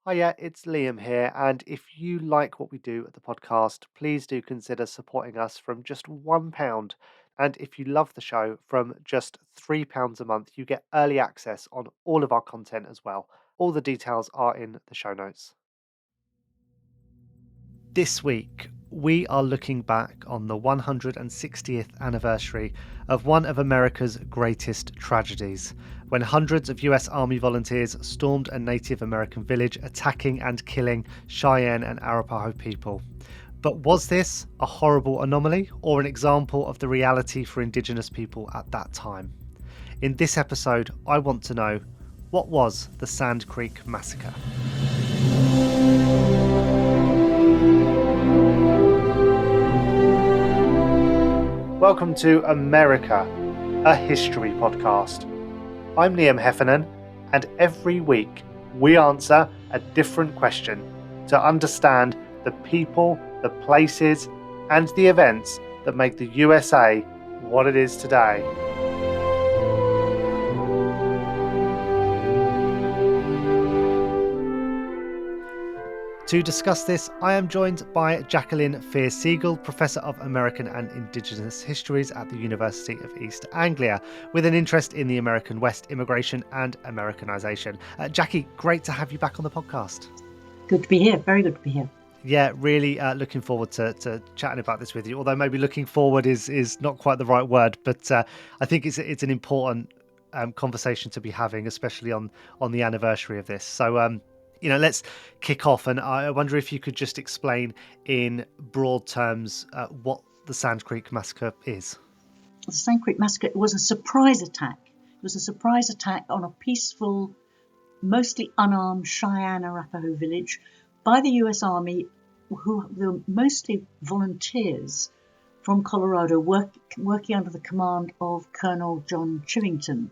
Hiya, it's Liam here, and if you like what we do at the podcast, please do consider supporting us from just £1. And if you love the show, from just £3 a month, you get early access on all of our content as well. All the details are in the show notes. This week, we are looking back on the 160th anniversary of one of America's greatest tragedies, when hundreds of US Army volunteers stormed a Native American village, attacking and killing Cheyenne and Arapaho people. But was this a horrible anomaly or an example of the reality for Indigenous people at that time? In this episode, I want to know, what was the Sand Creek Massacre? Welcome to America, a history podcast. I'm Liam Heffernan, and every week we answer a different question to understand the people, the places, and the events that make the USA what it is today. To discuss this, I am joined by Jacqueline Fear-Siegel, Professor of American and Indigenous Histories at the University of East Anglia, with an interest in the American West, immigration and Americanization. Jackie, great to have you back on the podcast. Good to be here. Very good to be here. Yeah, really looking forward to chatting about this with you, although maybe looking forward is not quite the right word, but I think it's an important conversation to be having, especially on the anniversary of this. So, let's kick off. And I wonder if you could just explain in broad terms what the Sand Creek Massacre is. The Sand Creek Massacre was a surprise attack. It was a surprise attack on a peaceful, mostly unarmed Cheyenne Arapaho village by the US Army, who were mostly volunteers from Colorado working under the command of Colonel John Chivington.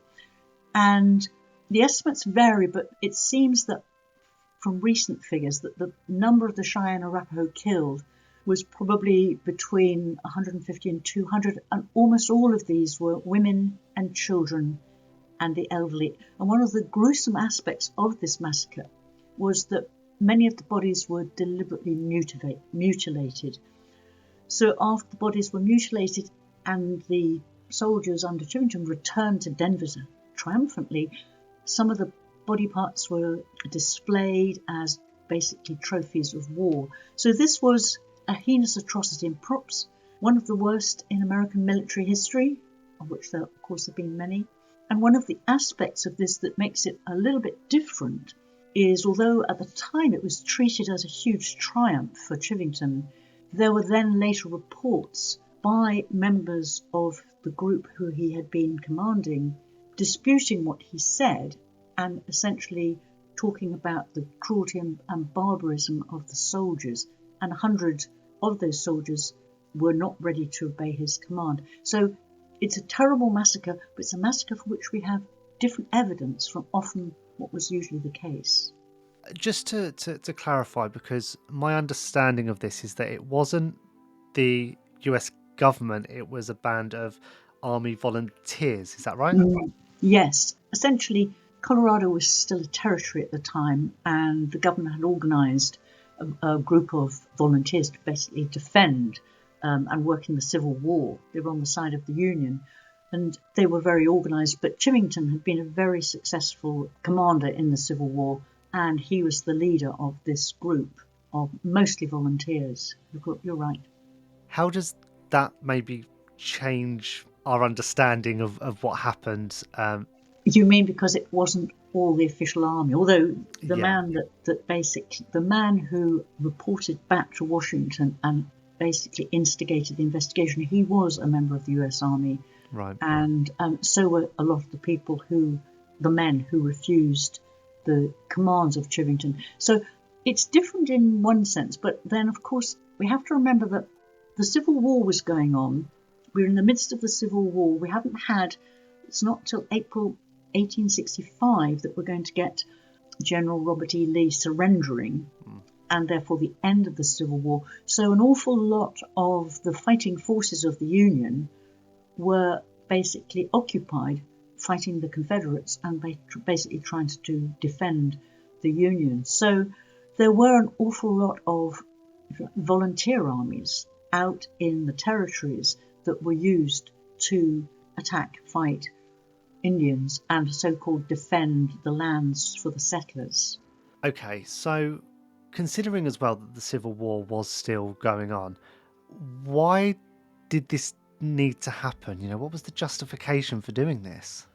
And the estimates vary, but it seems that from recent figures that the number of the Cheyenne Arapaho killed was probably between 150 and 200, and almost all of these were women and children and the elderly. And one of the gruesome aspects of this massacre was that many of the bodies were deliberately mutilated. So after the bodies were mutilated and the soldiers under Chivington returned to Denver triumphantly, some of the body parts were displayed as basically trophies of war. So this was a heinous atrocity, and perhaps one of the worst in American military history, of which there, of course, have been many. And one of the aspects of this that makes it a little bit different is, although at the time it was treated as a huge triumph for Chivington, there were then later reports by members of the group who he had been commanding disputing what he said, and essentially talking about the cruelty and barbarism of the soldiers. And 100 of those soldiers were not ready to obey his command. So it's a terrible massacre, but it's a massacre for which we have different evidence from often what was usually the case. Just to clarify, because my understanding of this is that it wasn't the US government, it was a band of Army volunteers. Is that right? Yes. Essentially, Colorado was still a territory at the time, and the government had organised a group of volunteers to basically defend and work in the Civil War. They were on the side of the Union, and they were very organised. But Chivington had been a very successful commander in the Civil War, and he was the leader of this group of mostly volunteers. You're right. How does that maybe change our understanding of what happened? You mean because it wasn't all the official army? Although the man who reported back to Washington and basically instigated the investigation, he was a member of the US Army. Right. And so were a lot of the men who refused the commands of Chivington. So it's different in one sense, but then of course we have to remember that the Civil War was going on. We're in the midst of the Civil War. It's not till April 1865 that we're going to get General Robert E. Lee surrendering, and therefore the end of the Civil War. So an awful lot of the fighting forces of the Union were basically occupied fighting the Confederates and basically trying to defend the Union. So there were an awful lot of volunteer armies out in the territories that were used to attack, fight Indians and so-called defend the lands for the settlers. Okay, so considering as well that the Civil War was still going on, why did this need to happen? What was the justification for doing this?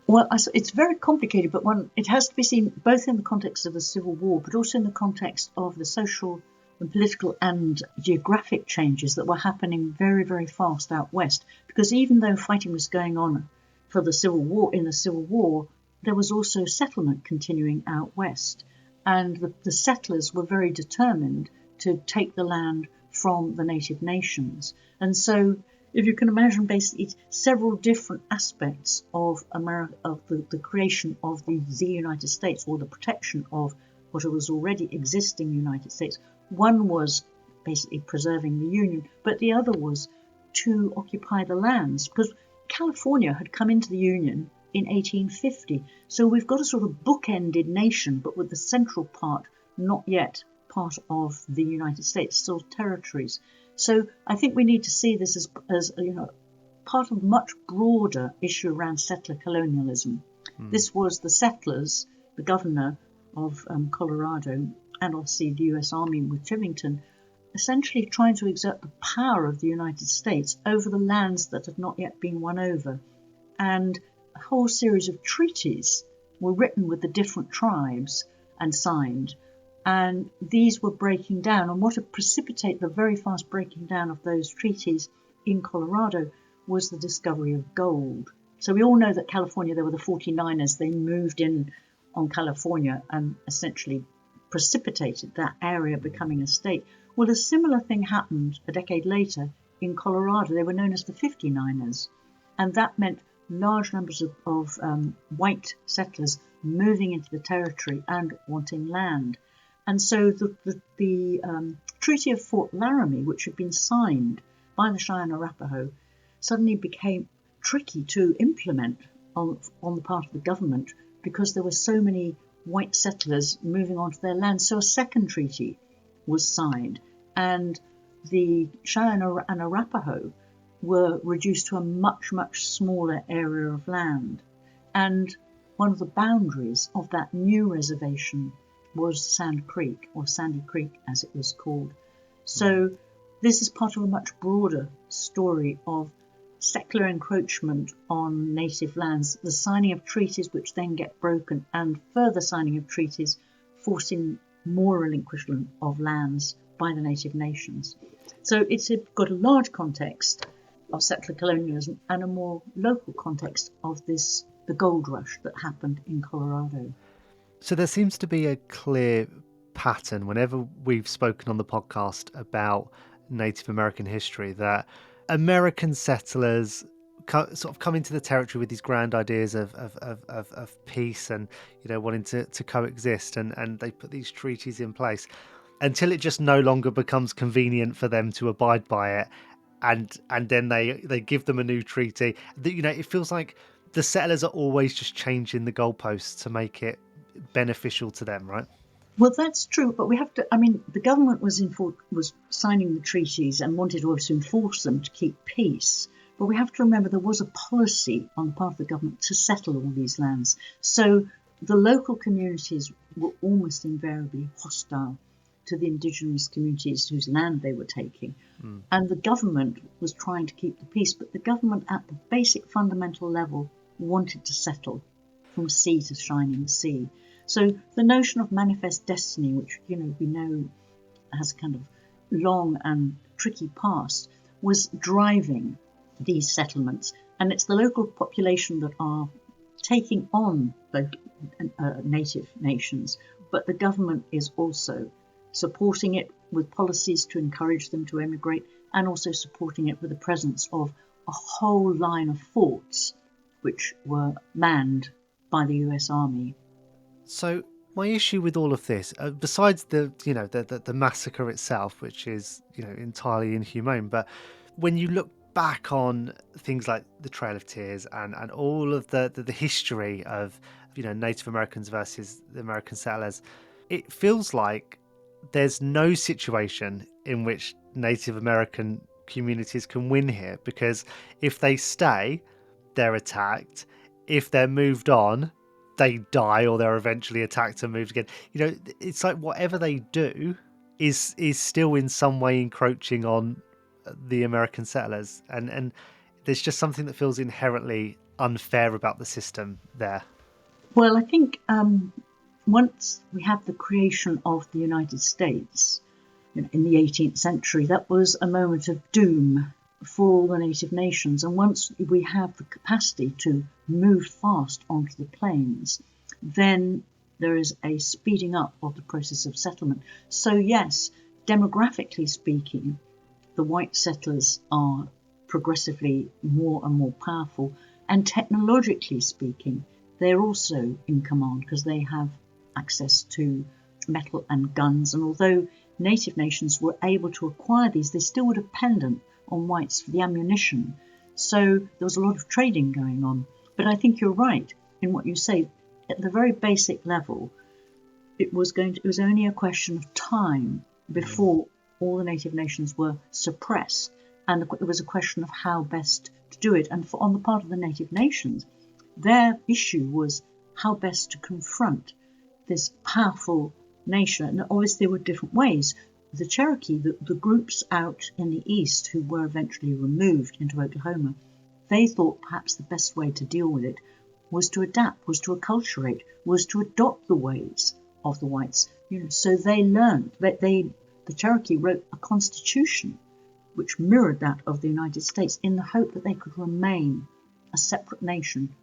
Well, it's very complicated, but it has to be seen both in the context of the Civil War, but also in the context of the social and political and geographic changes that were happening very, very fast out west. Because even though fighting was going on for the Civil War, in the Civil War, there was also settlement continuing out west. And the settlers were very determined to take the land from the native nations. And so, if you can imagine, basically several different aspects of America, of the creation of the United States, or the protection of what was already existing United States. One was basically preserving the Union, but the other was to occupy the lands, because California had come into the Union in 1850. So we've got a sort of bookended nation, but with the central part not yet part of the United States, still territories. So I think we need to see this as part of a much broader issue around settler colonialism. This was the settlers, the governor of Colorado, and obviously the US Army with Chivington, essentially trying to exert the power of the United States over the lands that had not yet been won over. And a whole series of treaties were written with the different tribes and signed. And these were breaking down. And what had precipitated the very fast breaking down of those treaties in Colorado was the discovery of gold. So we all know that California, there were the 49ers. They moved in on California and essentially precipitated that area becoming a state. Well, a similar thing happened a decade later in Colorado. They were known as the 59ers. And that meant large numbers of white settlers moving into the territory and wanting land. And so the Treaty of Fort Laramie, which had been signed by the Cheyenne and Arapaho, suddenly became tricky to implement on the part of the government because there were so many white settlers moving onto their land. So a second treaty was signed, and the Cheyenne and Arapaho were reduced to a much, much smaller area of land. And one of the boundaries of that new reservation was Sand Creek, or Sandy Creek as it was called. So this is part of a much broader story of settler encroachment on native lands, the signing of treaties which then get broken, and further signing of treaties forcing more relinquishment of lands by the native nations. So it's got a large context of settler colonialism and a more local context of the gold rush that happened in Colorado. So there seems to be a clear pattern whenever we've spoken on the podcast about Native American history, that American settlers sort of come into the territory with these grand ideas of peace and wanting to coexist, and they put these treaties in place until it just no longer becomes convenient for them to abide by it, and then they give them a new treaty. It feels like the settlers are always just changing the goalposts to make it beneficial to them, right? Well, that's true, but we have to. The government was signing the treaties and wanted to also enforce them to keep peace. But we have to remember there was a policy on the part of the government to settle all these lands. So the local communities were almost invariably hostile to the indigenous communities whose land they were taking. And the government was trying to keep the peace, but the government at the basic fundamental level wanted to settle from sea to shining sea. So the notion of manifest destiny, which we know has a kind of long and tricky past, was driving these settlements. And it's the local population that are taking on the native nations, but the government is also supporting it with policies to encourage them to emigrate, and also supporting it with the presence of a whole line of forts which were manned by the US Army. So my issue with all of this, besides the massacre itself, which is entirely inhumane, but when you look back on things like the Trail of Tears and all of the history of Native Americans versus the American settlers, it feels like there's no situation in which Native American communities can win here, because if they stay, they're attacked. If they're moved on, they die, or they're eventually attacked and moved again. It's like whatever they do is still in some way encroaching on the American settlers, and there's just something that feels inherently unfair about the system there. Well, I think once we have the creation of the United States in the 18th century, that was a moment of doom for all the native nations. And once we have the capacity to move fast onto the plains, then there is a speeding up of the process of settlement. So yes, demographically speaking, the white settlers are progressively more and more powerful, and technologically speaking, they're also in command because they have access to metal and guns. And although native nations were able to acquire these, they still were dependent on whites for the ammunition. So there was a lot of trading going on. But I think you're right in what you say. At the very basic level, it was only a question of time before all the native nations were suppressed, and it was a question of how best to do it. And on the part of the native nations, their issue was how best to confront this powerful nation. And obviously there were different ways. The Cherokee, the groups out in the east who were eventually removed into Oklahoma, they thought perhaps the best way to deal with it was to adapt, was to acculturate, was to adopt the ways of the whites. So they learned that the Cherokee wrote a constitution which mirrored that of the United States in the hope that they could remain a separate nation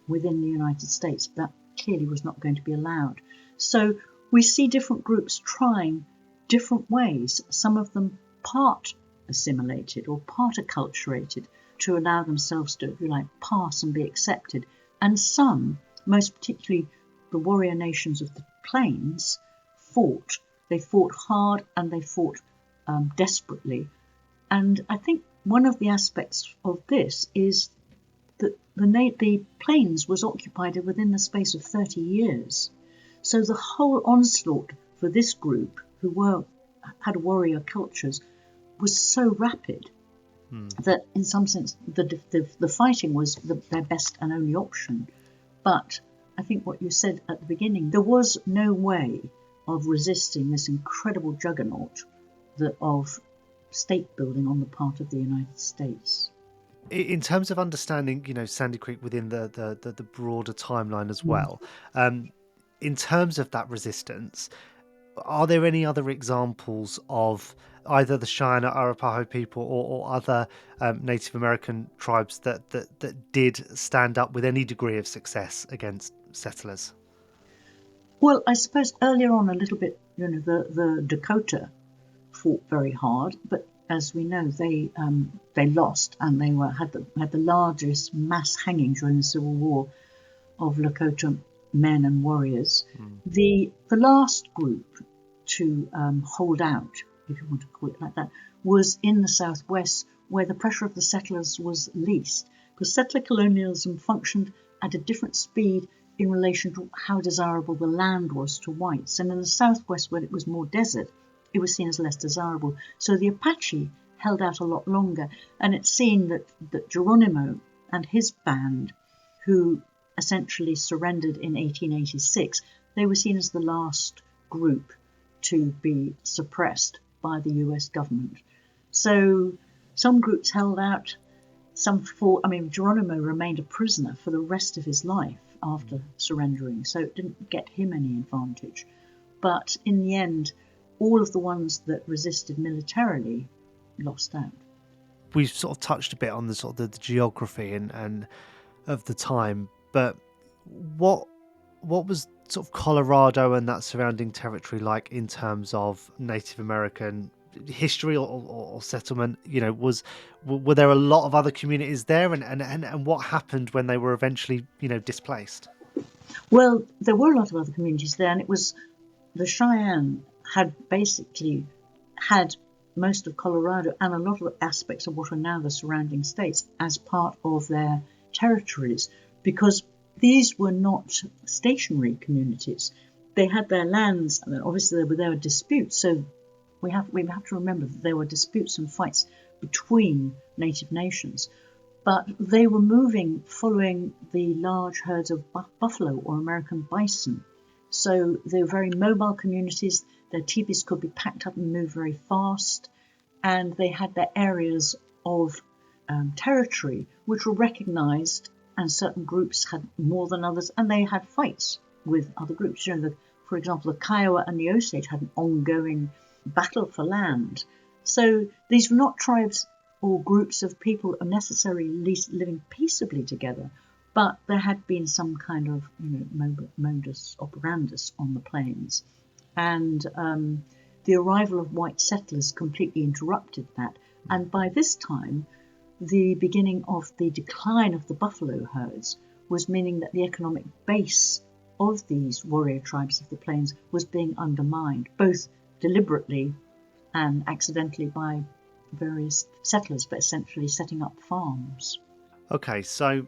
within the United States. But that clearly was not going to be allowed. So we see different groups trying different ways, some of them part assimilated or part acculturated to allow themselves to, if you like, pass and be accepted. And some, most particularly the warrior nations of the plains, fought. They fought hard and they fought desperately. And I think one of the aspects of this is that the plains was occupied within the space of 30 years. So the whole onslaught for this group, who had warrior cultures, was so rapid that in some sense the fighting was their best and only option. But I think what you said at the beginning, there was no way of resisting this incredible juggernaut of state building on the part of the United States. In terms of understanding, Sandy Creek within the broader timeline as well, in terms of that resistance, are there any other examples of either the Cheyenne or Arapaho people or other Native American tribes that did stand up with any degree of success against settlers? Well, I suppose earlier on a little bit, the Dakota fought very hard, but as we know, they lost, and they had the largest mass hanging during the Civil War of Lakota men and warriors. The last group to hold out, if you want to call it like that, was in the Southwest, where the pressure of the settlers was least, because settler colonialism functioned at a different speed in relation to how desirable the land was to whites. And in the Southwest, where it was more desert, it was seen as less desirable. So the Apache held out a lot longer, and it's seen that Geronimo and his band, who essentially surrendered in 1886, they were seen as the last group to be suppressed by the US government. So some groups held out, some fought. Geronimo remained a prisoner for the rest of his life after surrendering, so it didn't get him any advantage. But in the end, all of the ones that resisted militarily lost out. We've sort of touched a bit on the geography and of the time, but what was sort of Colorado and that surrounding territory like in terms of Native American history or settlement? Were there a lot of other communities there, and what happened when they were eventually displaced? Well, there were a lot of other communities there, and it was the Cheyenne had basically had most of Colorado and a lot of aspects of what are now the surrounding states as part of their territories, because these were not stationary communities. They had their lands, and obviously there were disputes. So we have to remember that there were disputes and fights between native nations, but they were moving following the large herds of buffalo or American bison. So they were very mobile communities. Their teepees could be packed up and move very fast, and they had their areas of territory which were recognized, and certain groups had more than others, and they had fights with other groups. For example, the Kiowa and the Osage had an ongoing battle for land. So these were not tribes or groups of people necessarily living peaceably together, but there had been some kind of modus operandus on the plains. And the arrival of white settlers completely interrupted that. And by this time, the beginning of the decline of the buffalo herds was meaning that the economic base of these warrior tribes of the plains was being undermined, both deliberately and accidentally by various settlers, but essentially setting up farms. Okay, so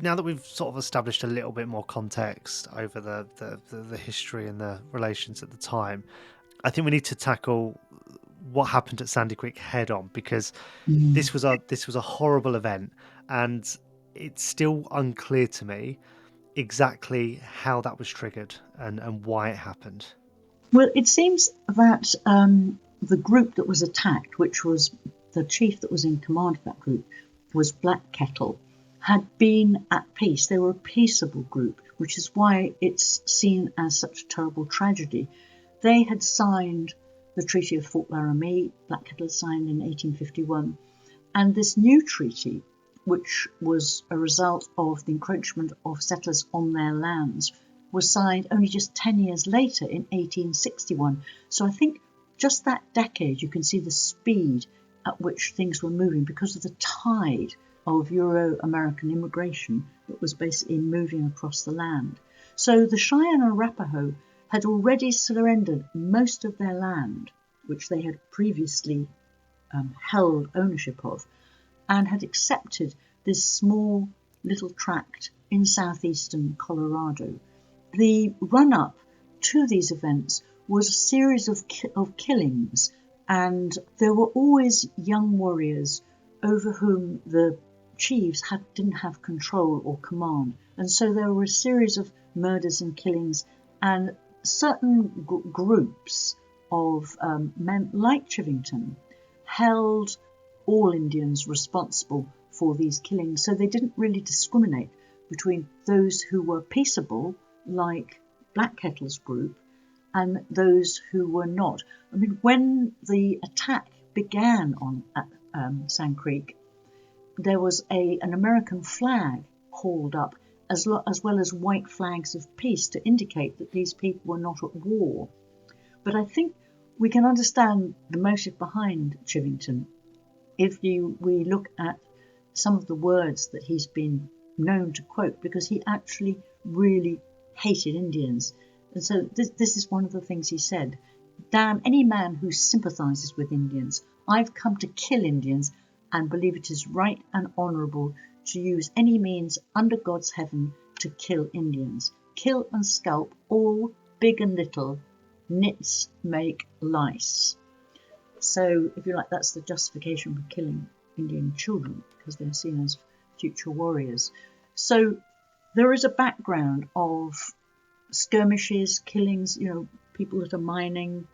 now that we've sort of established a little bit more context over the history and the relations at the time, I think we need to tackle what happened at Sandy Creek head on, because this was a horrible event, and it's still unclear to me exactly how that was triggered and why it happened. Well, it seems that the group that was attacked, which was the chief that was in command of that group, was Black Kettle, had been at peace. They were a peaceable group, which is why it's seen as such a terrible tragedy. They had signed the Treaty of Fort Laramie. Black Kettle signed in 1851, and this new treaty, which was a result of the encroachment of settlers on their lands, was signed only just 10 years later in 1861. So I think just that decade, you can see the speed at which things were moving because of the tide of Euro-American immigration that was basically moving across the land. So the Cheyenne and Arapaho had already surrendered most of their land, which they had previously held ownership of, and had accepted this small little tract in southeastern Colorado. The run-up to these events was a series of killings, and there were always young warriors over whom the chiefs didn't have control or command. And so there were a series of murders and killings, and certain groups of men like Chivington held all Indians responsible for these killings. So they didn't really discriminate between those who were peaceable, like Black Kettle's group, and those who were not. I mean, when the attack began at Sand Creek, there was an American flag hauled up, as well as white flags of peace to indicate that these people were not at war. But I think we can understand the motive behind Chivington if we look at some of the words that he's been known to quote, because he actually really hated Indians. And so this is one of the things he said: "Damn any man who sympathizes with Indians. I've come to kill Indians and believe it is right and honorable to use any means under God's heaven to kill Indians. Kill and scalp all, big and little. Nits make lice." So, if you like, that's the justification for killing Indian children, because they're seen as future warriors. So there is a background of skirmishes, killings, people that are mining,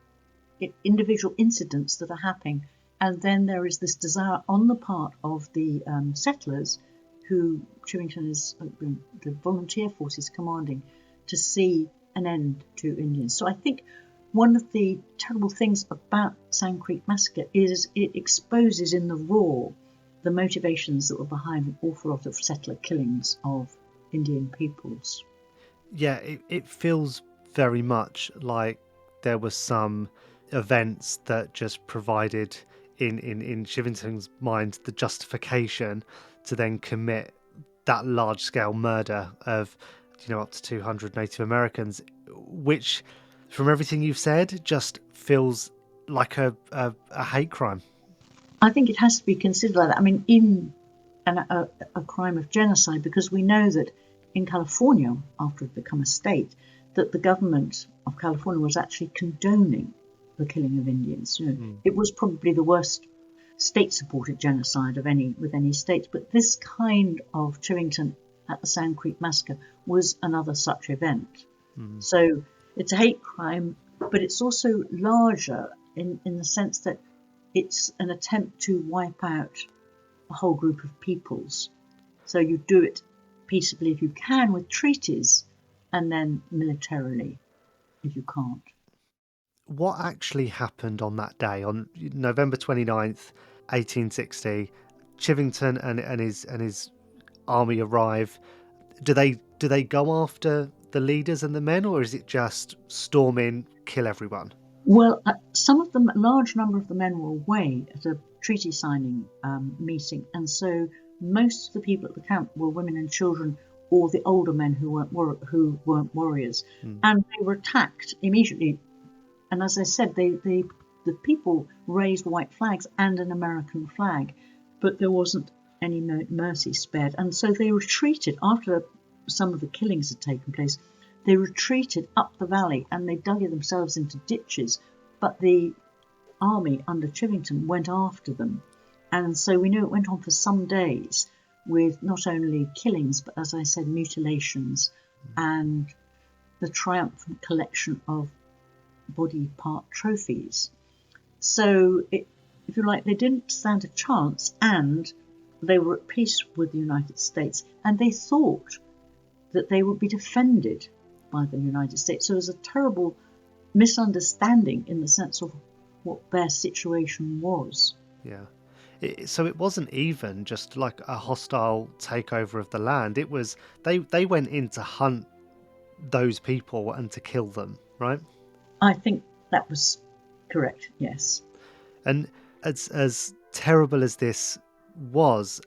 individual incidents that are happening. And then there is this desire on the part of the settlers, who Chivington is the volunteer forces commanding, to see an end to Indians. So I think one of the terrible things about Sand Creek Massacre is it exposes in the raw the motivations that were behind an awful lot of settler killings of Indian peoples. Yeah, it feels very much like there were some events that just provided, in Chivington's mind, the justification to then commit that large-scale murder of, up to 200 Native Americans, which, from everything you've said, just feels like a hate crime. I think it has to be considered like that. I mean, even a crime of genocide, because we know that in California, after it had become a state, that the government of California was actually condoning the killing of Indians. It was probably the worst state-supported genocide of any states, but this kind of Chivington at the Sand Creek Massacre was another such event. So it's a hate crime, but it's also larger in the sense that it's an attempt to wipe out a whole group of peoples. So you do it peaceably if you can with treaties, and then militarily if you can't. What actually happened on that day, on November 29th, 1860? Chivington and his army arrive. Do they go after the leaders and the men, or is it just storm in, kill everyone? Well, some of them, a large number of the men were away at a treaty signing meeting, and so most of the people at the camp were women and children, or the older men who weren't warriors, and they were attacked immediately. And as I said, the people raised white flags and an American flag, but there wasn't any mercy spared, and so they retreated after some of the killings had taken place. They retreated up the valley and they dug themselves into ditches, but the army under Chivington went after them. And so we know it went on for some days with not only killings, but as I said, mutilations and the triumphant collection of body part trophies. So, if you like, they didn't stand a chance, and they were at peace with the United States, and they thought that they would be defended by the United States. So it was a terrible misunderstanding in the sense of what their situation was. Yeah. So it wasn't even just like a hostile takeover of the land. It was they went in to hunt those people and to kill them, right? I think that was correct, yes. And as terrible as this was,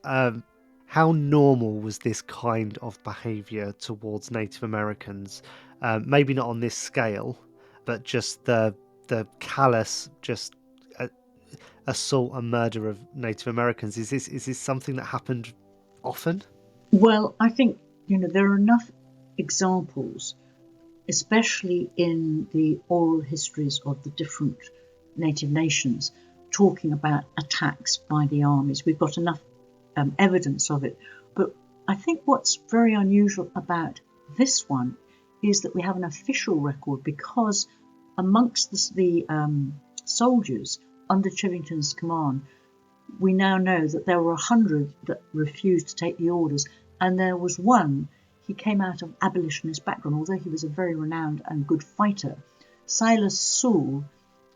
how normal was this kind of behaviour towards Native Americans? Maybe not on this scale, but just the callous, just assault and murder of Native Americans. Is this something that happened often? Well, I think there are enough examples, especially in the oral histories of the different native nations, talking about attacks by the armies. We've got enough evidence of it. But I think what's very unusual about this one is that we have an official record, because amongst the soldiers under Chivington's command, we now know that there were 100 that refused to take the orders, and there was one. He came out of abolitionist background, although he was a very renowned and good fighter. Silas Sewell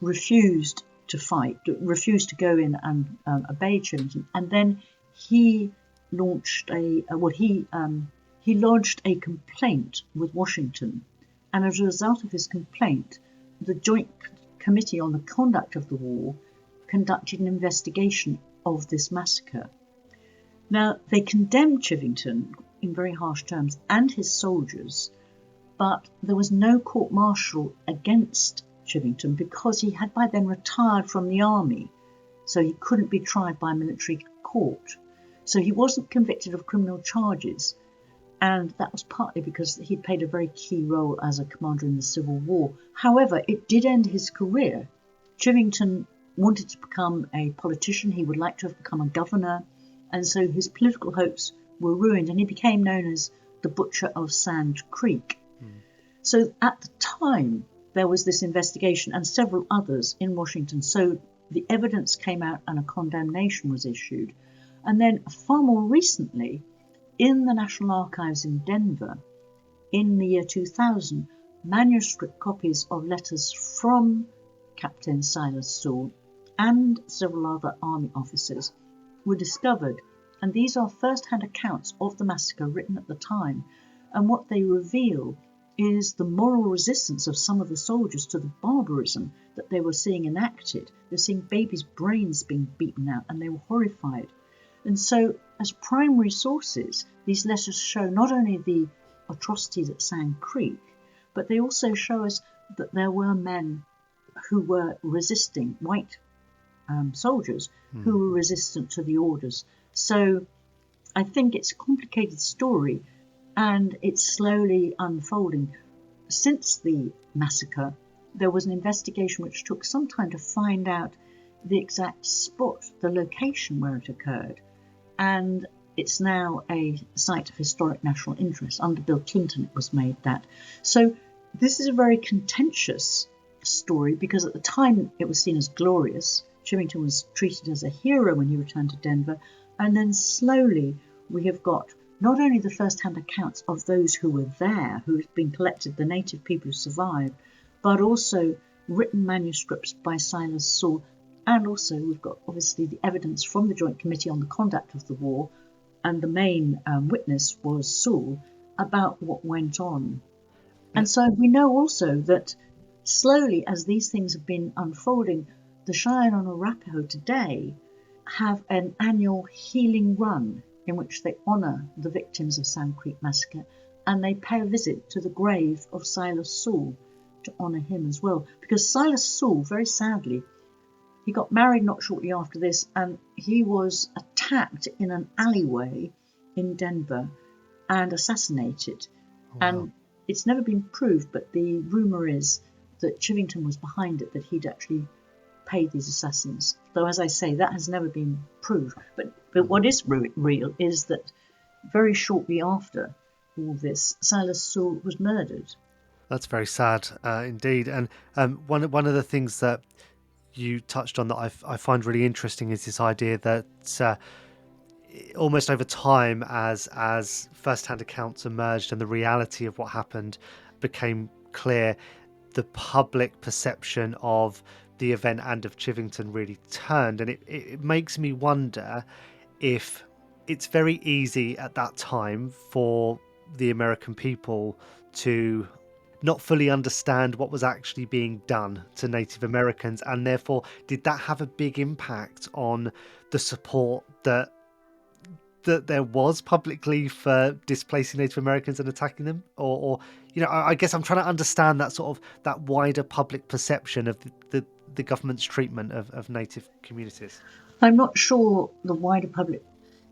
refused to fight, refused to go in and obey Chivington, and then he launched he lodged a complaint with Washington, and as a result of his complaint, the Joint Committee on the Conduct of the War conducted an investigation of this massacre. Now, they condemned Chivington in very harsh terms and his soldiers, but there was no court-martial against Chivington because he had by then retired from the army, so he couldn't be tried by military court. So he wasn't convicted of criminal charges, and that was partly because he played a very key role as a commander in the Civil War. However, it did end his career. Chivington wanted to become a politician. He would like to have become a governor, and so his political hopes were ruined, and he became known as the Butcher of Sand Creek. So at the time, there was this investigation and several others in Washington. So the evidence came out and a condemnation was issued. And then far more recently, in the National Archives in Denver, in the year 2000, manuscript copies of letters from Captain Silas Sewell and several other army officers were discovered. And these are first-hand accounts of the massacre written at the time. And what they reveal is the moral resistance of some of the soldiers to the barbarism that they were seeing enacted. They were seeing babies' brains being beaten out, and they were horrified. And so, as primary sources, these letters show not only the atrocities at Sand Creek, but they also show us that there were men who were resisting, white soldiers who were resistant to the orders. So I think it's a complicated story, and it's slowly unfolding. Since the massacre, there was an investigation which took some time to find out the exact spot, the location where it occurred, and it's now a site of historic national interest. Under Bill Clinton it was made that. So this is a very contentious story, because at the time it was seen as glorious. Chivington was treated as a hero when he returned to Denver, and then slowly we have got not only the first-hand accounts of those who were there, who had been collected, the native people who survived, but also written manuscripts by Silas Sewall, and also we've got obviously the evidence from the Joint Committee on the Conduct of the War, and the main witness was Sewall, about what went on. And so we know also that slowly, as these things have been unfolding, the Cheyenne and Arapaho today have an annual healing run in which they honour the victims of Sand Creek Massacre, and they pay a visit to the grave of Silas Sewall to honour him as well. Because Silas Sewall, very sadly, he got married not shortly after this, and he was attacked in an alleyway in Denver and assassinated. Oh, wow. And it's never been proved, but the rumour is that Chivington was behind it, that he'd actually paid these assassins. Though, as I say, that has never been proved. But what is real is that very shortly after all this, Silas Sewall was murdered. That's very sad indeed. And one of the things that you touched on that I find really interesting is this idea that almost over time, as first-hand accounts emerged and the reality of what happened became clear, the public perception of the event and of Chivington really turned. And it makes me wonder if it's very easy at that time for the American people to not fully understand what was actually being done to Native Americans, and therefore did that have a big impact on the support that there was publicly for displacing Native Americans and attacking them? Or I guess I'm trying to understand that sort of that wider public perception of the government's treatment of Native communities. I'm not sure the wider public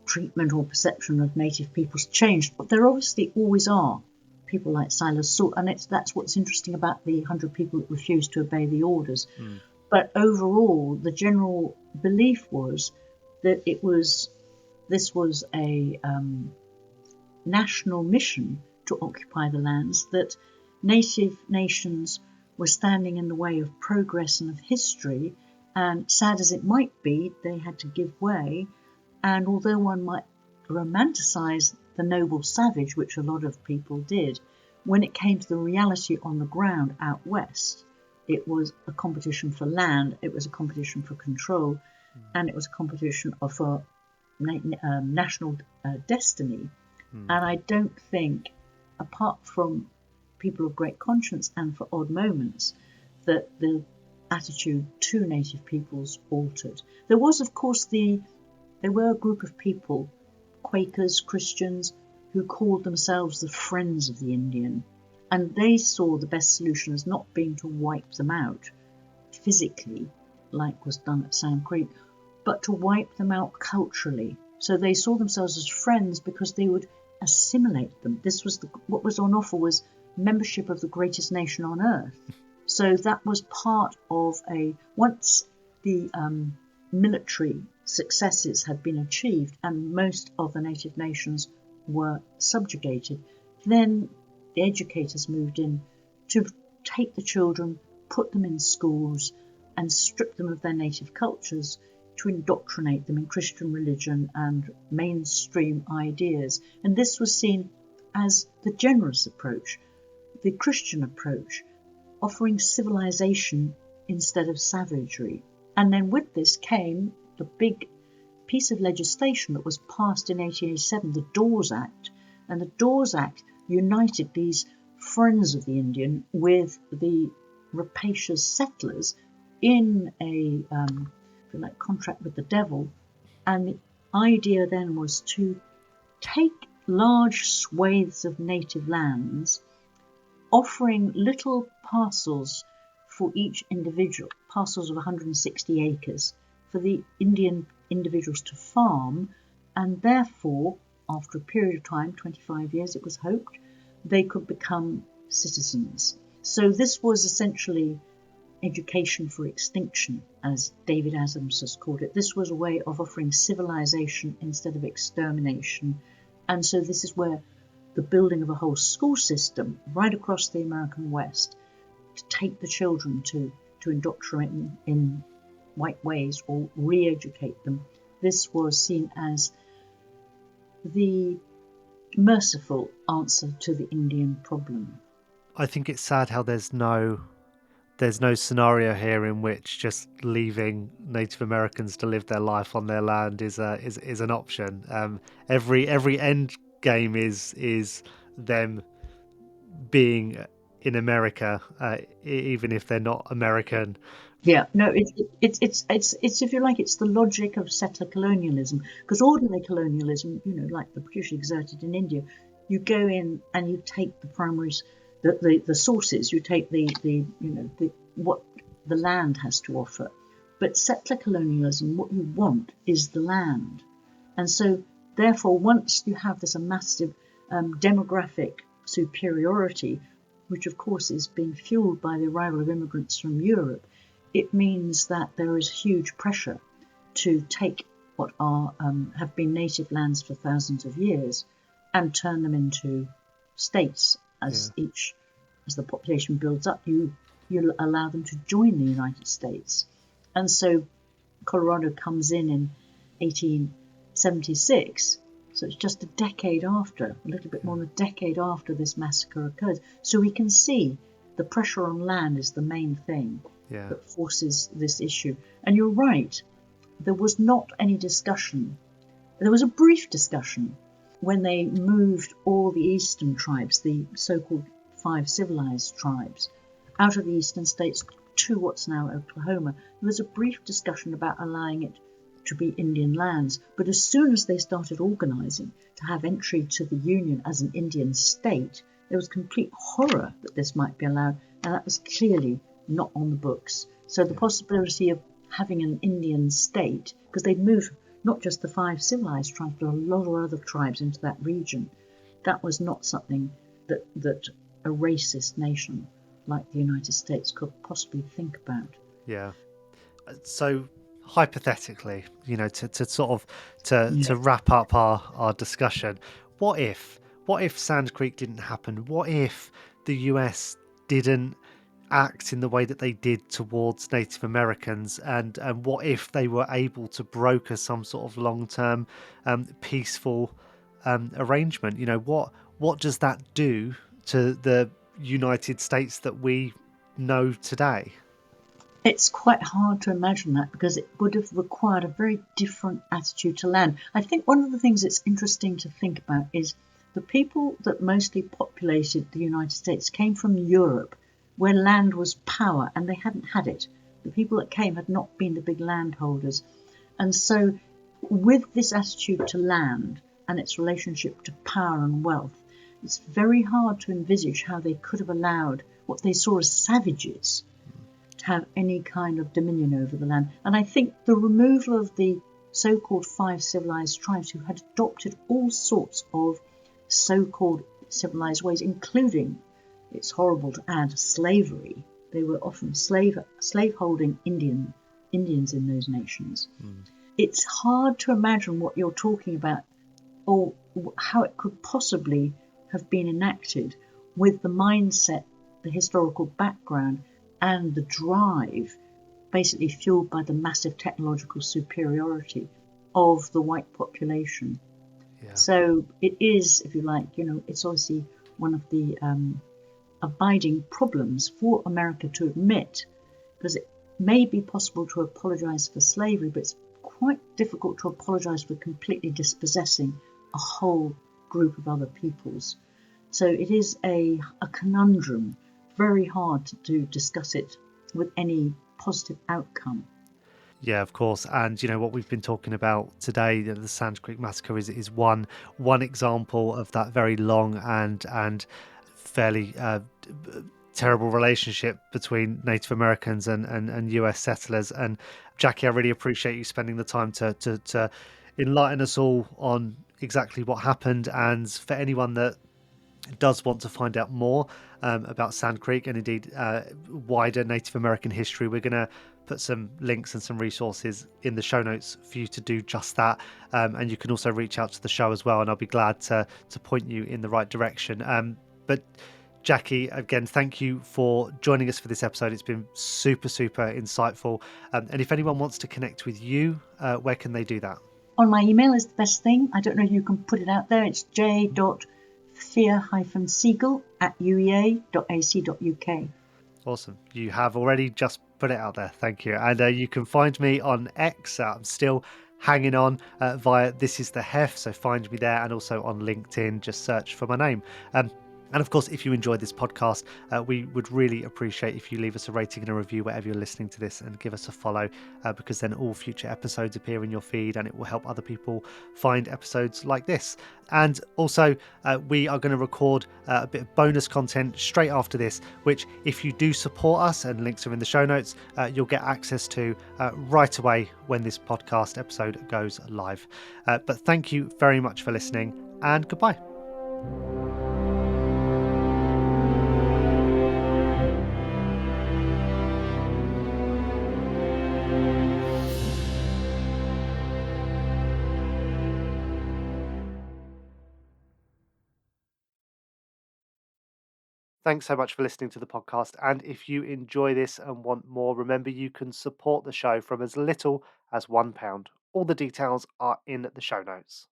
treatment or perception of Native peoples changed, but there obviously always are people like Silas Sewall, and that's what's interesting about the 100 people that refused to obey the orders. But overall, the general belief was that this was a national mission to occupy the lands, that native nations were standing in the way of progress and of history, and sad as it might be, they had to give way. And although one might romanticize the noble savage, which a lot of people did, when it came to the reality on the ground out west, it was a competition for land, it was a competition for control, and it was a competition for national destiny. And I don't think, apart from people of great conscience and for odd moments, that the attitude to native peoples altered. There was, of course, there were a group of people, Quakers, Christians, who called themselves the Friends of the Indian, and they saw the best solution as not being to wipe them out physically, like was done at Sand Creek, but to wipe them out culturally. So they saw themselves as friends because they would assimilate them. This was what was on offer was membership of the greatest nation on earth. So that was part of once the military successes had been achieved and most of the native nations were subjugated, then the educators moved in to take the children, put them in schools and strip them of their native cultures, to indoctrinate them in Christian religion and mainstream ideas. And this was seen as the generous approach, the Christian approach, offering civilization instead of savagery. And then with this came the big piece of legislation that was passed in 1887, the Dawes Act. And the Dawes Act united these friends of the Indian with the rapacious settlers in a contract with the devil. And the idea then was to take large swathes of native lands, offering little parcels for each individual, parcels of 160 acres, for the Indian individuals to farm, and therefore after a period of time, 25 years it was hoped, they could become citizens. So this was essentially education for extinction, as David Adams has called it. This was a way of offering civilization instead of extermination. And so this is where the building of a whole school system right across the American West to take the children to indoctrinate in white ways or re-educate them. This was seen as the merciful answer to the Indian problem. I think it's sad how there's no scenario here in which just leaving Native Americans to live their life on their land is an option. Every end game is them being in America, even if they're not American. Yeah, no, it's if you like, it's the logic of settler colonialism. Because ordinary colonialism, like the British exerted in India, you go in and you take the primaries, the sources, you take what the land has to offer. But settler colonialism, what you want is the land, and so therefore, once you have this massive demographic superiority, which of course is being fueled by the arrival of immigrants from Europe, it means that there is huge pressure to take what have been native lands for thousands of years and turn them into states. As the population builds up, you allow them to join the United States. And so Colorado comes in 1876, so it's just a little bit more than a decade after this massacre occurred. So we can see the pressure on land is the main thing that forces this issue. And you're right, there was not any discussion. There was a brief discussion when they moved all the eastern tribes, the so-called 5 civilized tribes, out of the eastern states to what's now Oklahoma. There was a brief discussion about allowing it to be Indian lands, but as soon as they started organizing to have entry to the Union as an Indian state, there was complete horror that this might be allowed, and that was clearly not on the books. So the possibility of having an Indian state, because they'd moved not just the 5 civilized tribes, but a lot of other tribes into that region, that was not something that a racist nation like the United States could possibly think about. Yeah. So hypothetically, to wrap up our discussion, what if Sand Creek didn't happen? What if the US didn't act in the way that they did towards Native Americans, and what if they were able to broker some sort of long-term peaceful arrangement? What does that do to the United States that we know today? It's quite hard to imagine that, because it would have required a very different attitude to land. I think one of the things that's interesting to think about is the people that mostly populated the United States came from Europe, where land was power, and they hadn't had it. The people that came had not been the big landholders. And so with this attitude to land and its relationship to power and wealth, it's very hard to envisage how they could have allowed what they saw as savages to have any kind of dominion over the land. And I think the removal of the so-called 5 civilized tribes who had adopted all sorts of so-called civilized ways, including, it's horrible to add, slavery. They were often slave-holding Indians in those nations. It's hard to imagine what you're talking about, or how it could possibly have been enacted with the mindset, the historical background, and the drive basically fueled by the massive technological superiority of the white population. So it is, if you like, it's obviously one of the abiding problems for America to admit, because it may be possible to apologize for slavery, but it's quite difficult to apologize for completely dispossessing a whole group of other peoples. So it is a conundrum, very hard to discuss it with any positive outcome. Yeah, of course. And what we've been talking about today, the Sand Creek Massacre is one example of that very long and fairly terrible relationship between Native Americans and US settlers. And Jackie, I really appreciate you spending the time to enlighten us all on exactly what happened. And for anyone that does want to find out more about Sand Creek and indeed wider Native American history, we're going to put some links and some resources in the show notes for you to do just that. And you can also reach out to the show as well, and I'll be glad to point you in the right direction. But Jackie, again, thank you for joining us for this episode. It's been super, super insightful. And if anyone wants to connect with you, where can they do that? On my email is the best thing. I don't know if you can put it out there. It's j.fear-siegel@uea.ac.uk. Awesome. You have already just put it out there. Thank you. And you can find me on X. I'm still hanging on via This Is the Hef. So find me there, and also on LinkedIn. Just search for my name. And of course, if you enjoyed this podcast, we would really appreciate if you leave us a rating and a review wherever you're listening to this, and give us a follow, because then all future episodes appear in your feed, and it will help other people find episodes like this. And also, we are going to record a bit of bonus content straight after this, which, if you do support us, and links are in the show notes, you'll get access to right away when this podcast episode goes live. But thank you very much for listening, and goodbye. Thanks so much for listening to the podcast. And if you enjoy this and want more, remember you can support the show from as little as £1. All the details are in the show notes.